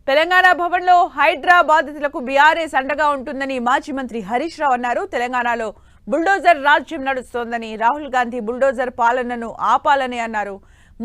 తెలంగాణ భవన్లో హైడ్రా బాధితులకు బీఆర్ఎస్ అండగా ఉంటుందని మాజీ మంత్రి హరీష్ రావు అన్నారు. తెలంగాణలో బుల్డోజర్ రాజ్యం నడుస్తోందని, రాహుల్ గాంధీ బుల్డోజర్ పాలనను ఆపాలని అన్నారు.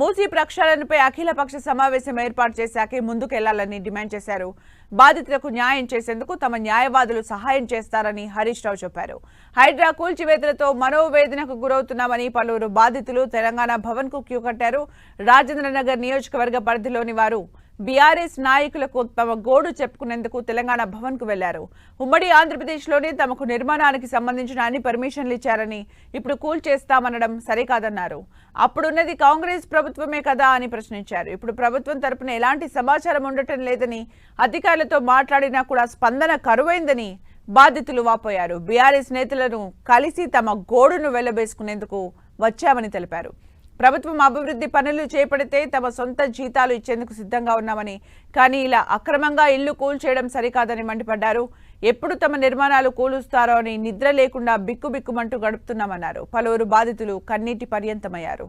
మూసీ ప్రక్షాళనపై అఖిలపక్ష సమావేశం ఏర్పాటు చేశాకే ముందుకెళ్లాలని డిమాండ్ చేశారు. బాధితులకు న్యాయం చేసేందుకు తమ న్యాయవాదులు సహాయం చేస్తారని హరీష్ రావు చెప్పారు. హైడ్రా కూల్చివేతలతో మనోవేదనకు గురవుతున్నామని పలువురు బాధితులు తెలంగాణ భవన్ కు క్యూ కట్టారు. రాజేంద్రనగర్ నియోజకవర్గ పరిధిలోని వారు బీఆర్ఎస్ నాయకులకు తమ గోడు చెప్పుకునేందుకు తెలంగాణ భవన్ కు వెళ్లారు. ఉమ్మడి ఆంధ్రప్రదేశ్లోనే తమకు నిర్మాణానికి సంబంధించిన అన్ని పర్మిషన్లు ఇచ్చారని, ఇప్పుడు కూల్ చేస్తామనడం సరికాదన్నారు. అప్పుడున్నది కాంగ్రెస్ ప్రభుత్వమే కదా అని ప్రశ్నించారు. ఇప్పుడు ప్రభుత్వం తరపున ఎలాంటి సమాచారం ఉండటం లేదని, అధికారులతో మాట్లాడినా కూడా స్పందన కరువైందని బాధితులు వాపోయారు. బీఆర్ఎస్ నేతలను కలిసి తమ గోడును వెళ్లబేసుకునేందుకు వచ్చామని తెలిపారు. ప్రభుత్వం అభివృద్ధి పనులు చేపడితే తమ సొంత జీతాలు ఇచ్చేందుకు సిద్ధంగా ఉన్నామని, కానీ ఇలా అక్రమంగా ఇల్లు కూల్చేయడం సరికాదని మండిపడ్డారు. ఎప్పుడు తమ నిర్మాణాలు కూలుస్తారో అని నిద్ర లేకుండా బిక్కుబిక్కుమంటూ గడుపుతున్నామన్నారు. పలువురు బాధితులు కన్నీటి పర్యంతమయ్యారు.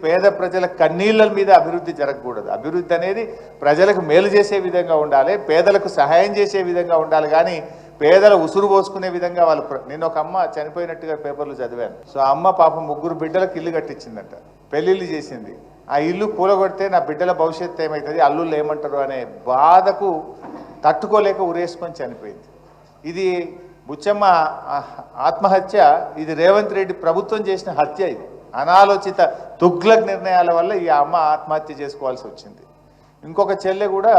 పేద ప్రజల కన్నీళ్ల మీద అభివృద్ధి జరగకూడదు. అభివృద్ధి అనేది ప్రజలకు మేలు చేసే విధంగా ఉండాలి, పేదలకు సహాయం చేసే విధంగా ఉండాలి. కానీ పేదల ఉసురు పోసుకునే విధంగా వాళ్ళు. నేను ఒక అమ్మ చనిపోయినట్టుగా పేపర్లు చదివాను. సో ఆ అమ్మ పాపం 3 బిడ్డలకు ఇల్లు కట్టించిందంట, పెళ్లిళ్ళు చేసింది. ఆ ఇల్లు కూలగొడితే నా బిడ్డల భవిష్యత్తు ఏమవుతుంది, అల్లుళ్ళు ఏమంటారు అనే బాధకు తట్టుకోలేక ఉరేసుకొని చనిపోయింది. ఇది బుచ్చమ్మ ఆత్మహత్య, ఇది రేవంత్ రెడ్డి ప్రభుత్వం చేసిన హత్య. ఇది అనాలోచిత తుగ్లక్ నిర్ణయాల వల్ల ఈ అమ్మ ఆత్మహత్య చేసుకోవాల్సి వచ్చింది. ఇంకొక చెల్లె కూడా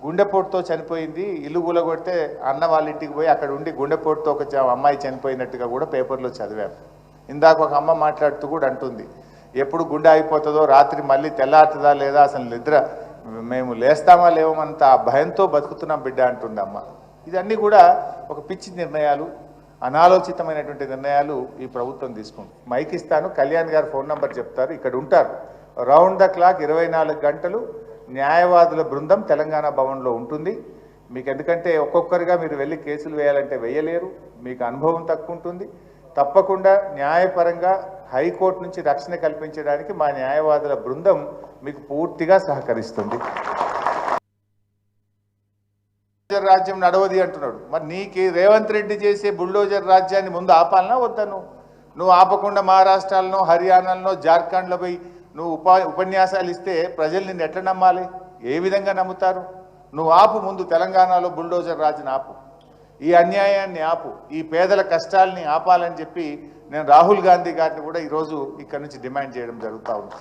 గుండెపోటుతో చనిపోయింది. ఇల్లు కూలగొడితే అన్న వాళ్ళ ఇంటికి పోయి అక్కడ ఉండి గుండెపోటుతో ఒక అమ్మాయి చనిపోయినట్టుగా కూడా పేపర్లో చదివాము. ఇందాక ఒక అమ్మ మాట్లాడుతూ కూడా అంటుంది, ఎప్పుడు గుండె అయిపోతుందో, రాత్రి మళ్ళీ తెల్లారుతుందా లేదా, అసలు నిద్ర మేము లేస్తామా లేవమంత భయంతో బతుకుతున్నాం బిడ్డ అంటుంది అమ్మ. ఇదన్నీ కూడా ఒక పిచ్చి నిర్ణయాలు, అనాలోచితమైనటువంటి నిర్ణయాలు ఈ ప్రభుత్వం తీసుకుంది. మైక్ ఇస్తాను, కళ్యాణ్ గారు ఫోన్ నంబర్ చెప్తారు, ఇక్కడ ఉంటారు. రౌండ్ ద క్లాక్ 24 గంటలు న్యాయవాదుల బృందం తెలంగాణ భవన్లో ఉంటుంది. మీకు ఎందుకంటే ఒక్కొక్కరిగా మీరు వెళ్ళి కేసులు వేయాలంటే వేయలేరు, మీకు అనుభవం తక్కువ ఉంటుంది. తప్పకుండా న్యాయపరంగా హైకోర్టు నుంచి రక్షణ కల్పించడానికి మా న్యాయవాదుల బృందం మీకు పూర్తిగా సహకరిస్తుంది. రాజ్యం నడవది అంటున్నాడు. మరి నీకు రేవంత్ రెడ్డి చేసే బుల్డోజర్ రాజ్యాన్ని ముందు ఆపాలనా వద్దా? నువ్వు ఆపకుండా మహారాష్ట్రలో, హర్యానాలో, జార్ఖండ్లో పోయి నువ్వు ఉపన్యాసాలు ఇస్తే ప్రజలు నిన్ను ఎట్లా నమ్మాలి, ఏ విధంగా నమ్ముతారు? నువ్వు ఆపు, ముందు తెలంగాణలో బుల్డోజర్ రాజ్యాన్ని ఆపు, ఈ అన్యాయాన్ని ఆపు, ఈ పేదల కష్టాలని ఆపాలని చెప్పి నేను రాహుల్ గాంధీ గారిని కూడా ఈరోజు ఇక్కడ నుంచి డిమాండ్ చేయడం జరుగుతూ ఉంది.